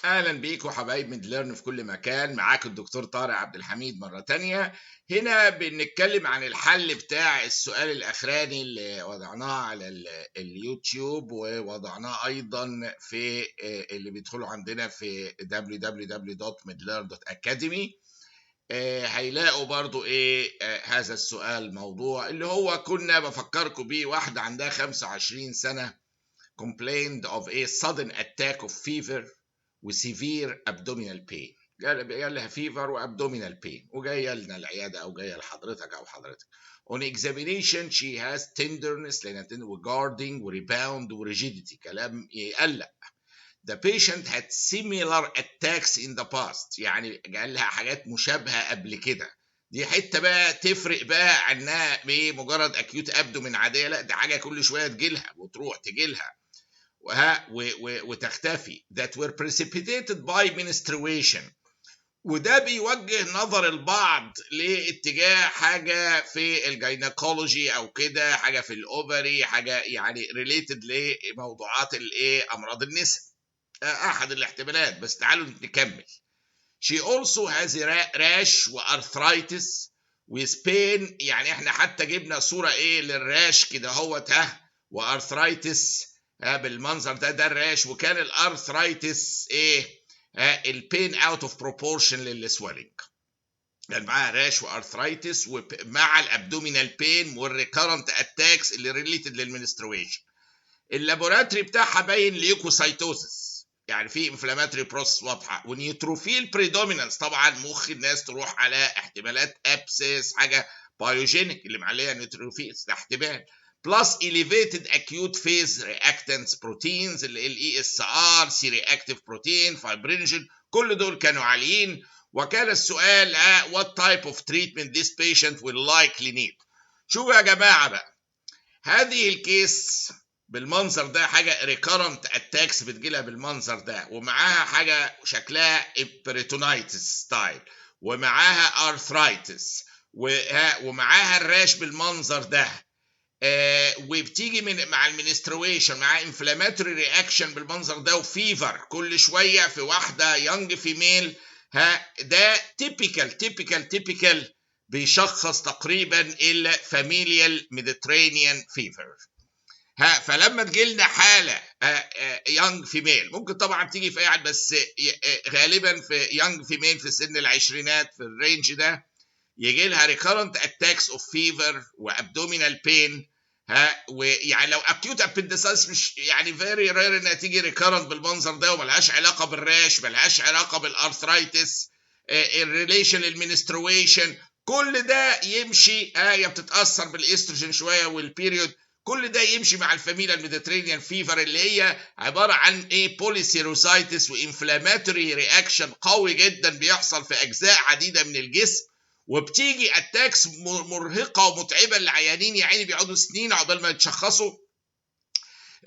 اهلا بيكم حبايب ميدليرن في كل مكان. معاك الدكتور طارق عبد الحميد مره تانية. هنا بنتكلم عن الحل بتاع السؤال الاخراني اللي وضعناه على اليوتيوب، ووضعناه ايضا في اللي بيدخلوا عندنا في www.midlearn.academy. هيلاقوا برضو هذا السؤال موضوع اللي هو كنا بفكركم بيه. واحده عندها 25 سنه complained of a sudden attack of fever وسيفير abdominal pain. قال لها فيفر وابدومينال بين، وجايه لنا العياده او جايه لحضرتك او حضرتك. On examination she has tenderness وguarding وريباوند وريجيديتي، كلام يقلق. The patient had similar attacks in the past، يعني قال لها حاجات مشابهه قبل كده. دي حته بقى تفرق بقى عنها مجرد اكيوت ابدومين عاديه، لا دي حاجه كل شويه تجيلها وتروح تجيلها وتختفي. that were precipitated by menstruation، وده بيوجه نظر البعض لاتجاه حاجه في الجينيكولوجي او كده، حاجه في الاوفري، حاجه يعني ريليتد لموضوعات امراض النساء. احد الاحتمالات، بس تعالوا نكمل. she also has rash وارثرايتس with pain، يعني احنا حتى جبنا صوره للراش كده اهوت وارثرايتس بالمنظر ده الراش، وكان الارثرايتس البين اوت اوف بروبورشن للسويلنج. يعني معاها راش وارثرايتس ومع الابدومينال بين والريكارنت اتاكس اللي ريليتد للمنسترويشن. اللابوراتوري بتاعها باين ليوكوسايتوزس، يعني في انفلاماتوري بروسس واضحه، ونيوتروفيل بريدومينانس. طبعا مخ الناس تروح على احتمالات ابسس، حاجه بايوجينيك اللي معليها نيوتروفيل، ده احتمال. plus elevated acute phase reactants proteins ال ESR C reactive protein fibrinogen، كل دول كانوا عاليين. وكان السؤال what type of treatment this patient will likely need. شوفوا يا جماعه بقى، هذه الكيس بالمنظر ده حاجه ريكارنت اتاكس بتجيلها بالمنظر ده، ومعاها حاجه شكلها بريتونايتس ستايل، ومعاها ارثرايتس، ومعاها الراش بالمنظر ده، وبتيجي مع المنسترويشن مع انفلاماتوري رياكشن بالمنظر ده، وفيفر كل شويه في واحده يونج فيميل. ده تيبيكال بيشخص تقريبا الفاميليال ميديترينيان فيفر. فلما تجيلنا حاله يونج فيميل، ممكن طبعا تيجي في اي، بس غالبا في يونج فيميل في سن العشرينات في الرينج ده، يجي لها ريكارنت اتاكس اوف فيفر وابدومينال بين. ويعني لو اكيوت ابندسايتس مش يعني فيري رير انها تيجي ريكارنت بالمنظر ده، وملهاش علاقه بالراش، ملهاش علاقه بالارثرايتس، الريليشن للمنسترويشن، كل ده يمشي. هي بتتاثر بالاستروجين شويه والبيريود، كل ده يمشي مع الفاميليا الميديترينيان فيفر اللي هي عباره عن بوليسيروسايتس وانفلاماتوري رياكشن قوي جدا بيحصل في اجزاء عديده من الجسم، وبتيجي اتاكس مرهقه ومتعبه للعيانين، يا عيني بيقعدوا سنين عقبال ما يتشخصوا.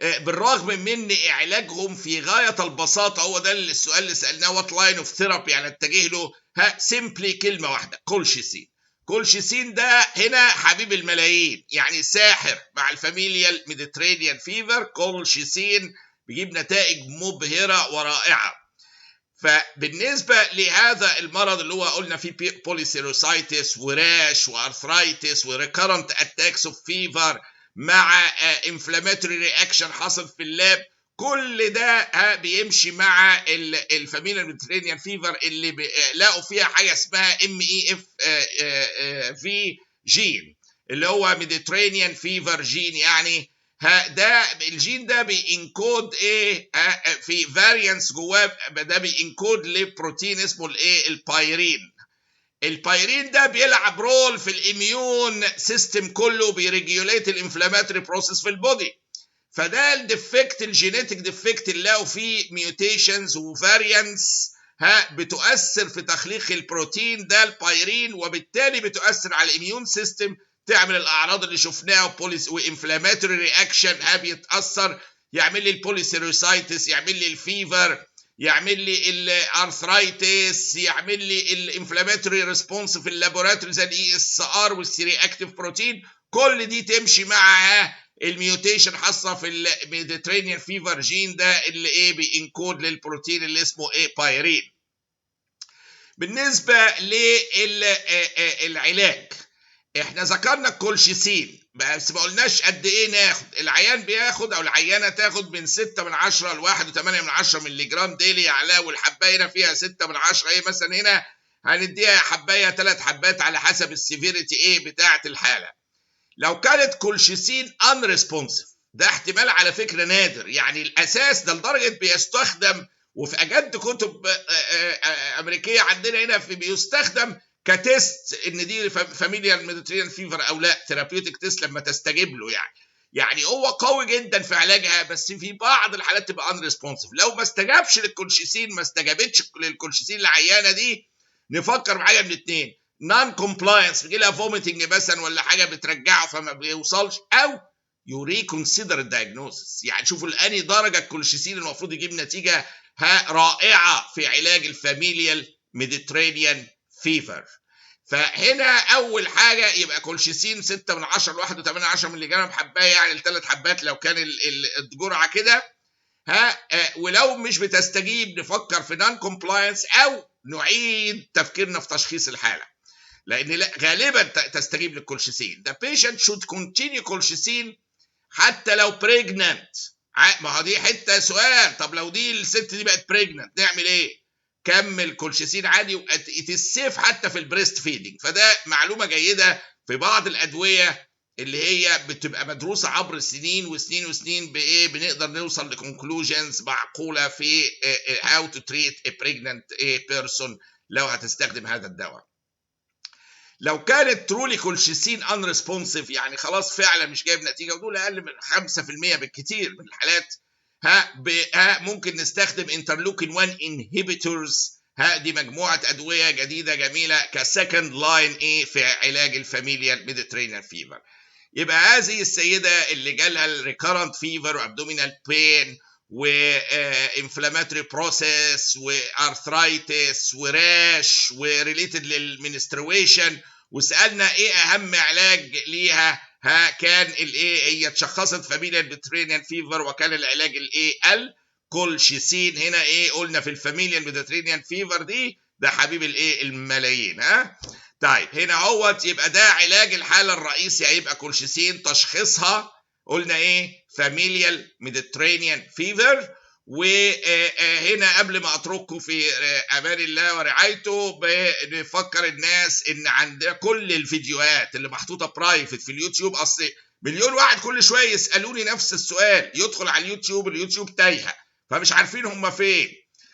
بالرغم من علاجهم في غايه البساطه، هو ده السؤال اللي سالناه وات لاين اوف ثيرابي، يعني اتجه له سيمبلي كلمه واحده، كولشيسين. كولشيسين ده هنا حبيب الملايين، يعني ساحر مع الفاميليال ميديترينيان فيفر. كولشيسين بيجيب نتائج مبهره ورائعه. فبالنسبه لهذا المرض اللي هو قلنا فيه بوليسيروسايتس وراش وارثرايتس وريكارنت اتاكس اوف فيفر مع انفلاماتوري رياكشن حصل في اللاب، كل ده بيمشي مع الفاميليا ميديترينيان فيفر اللي لقوا فيها حاجه اسمها MEF جين، اللي هو ميديترينيان فيفر جين. يعني ده الجين ده بينكود في فاريانس جواه، ده بينكود لبروتين اسمه البايرين. البايرين ده بيلعب رول في الاميون سيستم كله، بيريجوليت الانفلاماتوري بروسيس في البودي. فده الديفكت، الجينيتك ديفكت اللي لقوا فيه ميوتيشنز وفاريانس بتؤثر في تخليق البروتين ده البايرين، وبالتالي بتؤثر على الاميون سيستم، تعمل الاعراض اللي شفناها وانفلاماتوري رياكشن بيتاثر، يعمل لي البوليسيروسايتس، يعمل لي الفيفر، يعمل لي الارثرايتس، يعمل لي الانفلاماتوري ريسبونس في اللابوراتوري زي ESR والسي رياكتيف بروتين. كل دي تمشي معها الميوتيشن حصل في الميديترينيان فيفر جين ده اللي ايه بينكود للبروتين اللي اسمه ايه بايرين. بالنسبه للعلاج احنا ذكرنا الكولشيسين بس ما قلناش قد ايه ناخد. العيان بياخد او العيانه تاخد من 6 من 10 ل 1.8 من 10 مللي جرام ديلي علاوه، والحبايه هنا فيها 6 من 10. ايه مثلا هنا هنديها حبايه 3 حبات على حسب السيفيريتي ايه بتاعه الحاله. لو كانت كولشيسين ان ريسبونسيف ده احتمال على فكره نادر، يعني الاساس ده لدرجه بيستخدم وفي اجد كتب امريكيه عندنا هنا بيستخدم كتست ان دي فاميليال ميديترينيان فيفر او لا، ثيرابيوتيك تيست لما تستجيب له. يعني هو قوي جدا في علاجها، بس في بعض الحالات تبقى ان ريسبونسيف. لو ما استجابش للكولشيسين، ما استجابتش للكولشيسين العيانه دي، نفكر بحاجه من الاثنين: نون كومبلاينس بيجي لها فوميتنج مثلا ولا حاجه بترجعه فما بيوصلش، او يو ريكونسيدر الدايجنوستس. يعني شوفوا لاني درجه الكولشيسين المفروض يجيب نتيجه رائعه في علاج الفاميليال ميديترينيان فيفر. فهنا اول حاجه يبقى كولشيسين 6 من 10 ل 1.8 مللي جرام حبايه، يعني الثلاث حبات لو كان الجرعه كده. ولو مش بتستجيب نفكر في نون كومبلاينس او نعيد تفكيرنا في تشخيص الحاله، لان غالبا تستجيب للكولشيسين. The patient should continue colchicine حتى لو pregnant. ما هو دي حته سؤال، طب لو دي الست دي بقت pregnant نعمل ايه؟ كمل كولشيسين عادي، it is safe حتى في البريست فيدنج. فده معلومه جيده في بعض الادويه اللي هي بتبقى مدروسه عبر سنين وسنين وسنين، بايه بنقدر نوصل لكونكلوجنز معقوله في how to treat a pregnant person لو هتستخدم هذا الدواء. لو كانت ترولي كولشيسين ان ريسبونسيف، يعني خلاص فعلا مش جايب نتيجه، ودول اقل من 5% بالكثير من الحالات، ممكن نستخدم انترلوكين 1 انهبيتورز. دي مجموعه ادويه جديده جميله كسكند لاين في علاج الفاميليال ميديترينيان فيفر. يبقى هذه السيده اللي جالها الريكارنت فيفر وابدومينال بين وانفلاماتوري بروسيس وارثرايتس وراش وريليتد للمنسترويشن، وسالنا ايه اهم علاج ليها، كان الايه هي اتشخصت فاميليال ميديترينيان فيفر، وكان العلاج الايه الكولشيسين. هنا ايه قلنا في الفاميليال ميديترينيان فيفر دي ده حبيب الايه الملايين. طيب هنا اهوت يبقى ده علاج الحاله الرئيسي هيبقى كولشيسين. تشخيصها قلنا ايه؟ فاميليال ميديترينيان فيفر. وهنا قبل ما اترككم في امان الله ورعايته بنفكر الناس ان عندنا كل الفيديوهات اللي محطوطه برايفت في اليوتيوب. اصل مليون واحد كل شويه يسالوني نفس السؤال، يدخل على اليوتيوب تايهه فمش عارفين هم فين.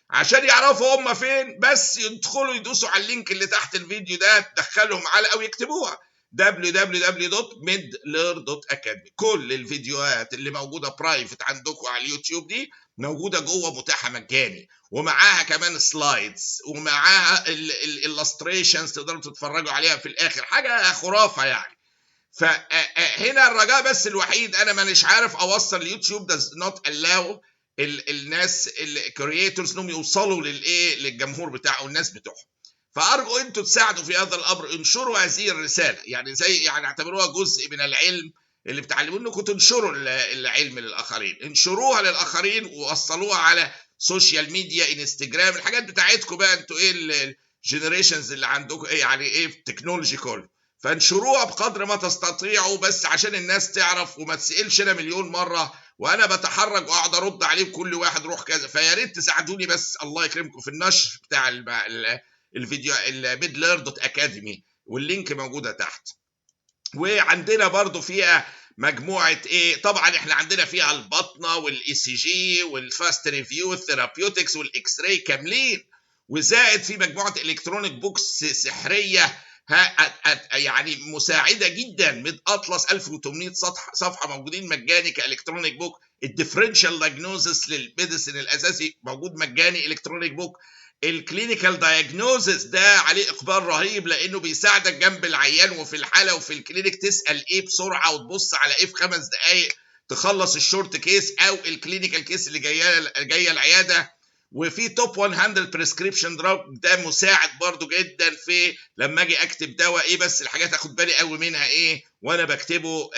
عشان يعرفوا هم فين بس يدخلوا يدوسوا على اللينك اللي تحت الفيديو ده، تدخلهم على او يكتبوها www.midlearn.academy. كل الفيديوهات اللي موجوده برايفت عندكم على اليوتيوب دي موجوده جوه متاحه مجاني، ومعاها كمان سلايدز، ومعاها الالستريشنز تقدروا تتفرجوا عليها في الاخر، حاجه خرافه يعني. فهنا الرجاء بس الوحيد، انا مانيش عارف اوصل اليوتيوب does not allow الناس الكرييتورز انهم يوصلوا للجمهور بتاعه والناس بتوعهم. فارجو انتوا تساعدوا في هذا الامر، انشروا هذه الرساله، يعني زي يعني اعتبروها جزء من العلم اللي بتعلموه، انكم تنشروا العلم للاخرين. انشروها للاخرين ووصلوها على سوشيال ميديا، انستجرام، الحاجات بتاعتكم بقى انتوا الجنريشنز اللي عندكم يعني التكنولوجي كله. فانشروها بقدر ما تستطيعوا بس عشان الناس تعرف وما تسالش انا مليون مره وانا بتحرج واقعد ارد عليه كل واحد روح كذا. فيا ريت تساعدوني بس الله يكرمكم في النشر بتاع الفيديو midlearn.academy، واللينك موجوده تحت. وعندنا برضو فيها مجموعه طبعا احنا عندنا فيها البطنه والاي سي جي والفاست ريفيو والثيرابيوتكس والاكس راي كاملين، وزائد في مجموعه الكترونيك بوكس سحريه يعني مساعده جدا. ميد اطلس 1800 صفحه موجودين مجاني كالكترونيك بوك. الديفرنشال دايجنوزس للميديسن الاساسي موجود مجاني الكترونيك بوك. الكلينيكال دايجنوزس ده عليه اقبال رهيب، لانه بيساعدك جنب العيان وفي الحاله وفي الكلينيك تسال ايه بسرعه وتبص على ايه في 5 دقائق تخلص الشورت كيس او الكلينيكال كيس اللي جايه العياده. وفي توب 100 بريسكريبشن دراج، ده مساعد برضو جدا في لما اجي اكتب دواء ايه، بس الحاجات اخد بالي قوي منها ايه وانا بكتبه،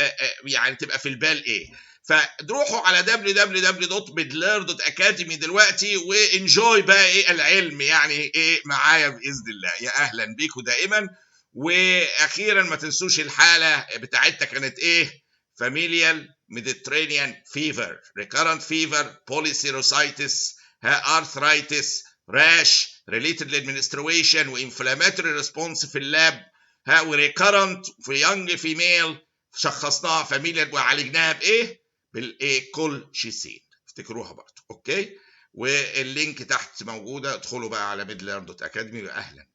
يعني تبقى في البال ايه. فروحوا على www.midler.academy دلوقتي وانجوي بقى ايه العلم يعني ايه معايا باذن الله. يا اهلا بيكم دائما. واخيرا ما تنسوش الحاله بتاعتنا كانت ايه؟ familial Mediterranean fever, recurrent fever, polycerositis, arthritis, rash related للmenstruation وinflammatory response في اللاب، وريكرنت في يونج فيميل شخصناها فاميليا وعالجناها بايه؟ بالايه؟ كولشيسين. افتكروها برضه. اوكي، واللينك تحت موجوده، ادخلوا بقى على midlearn.academy. واهلا.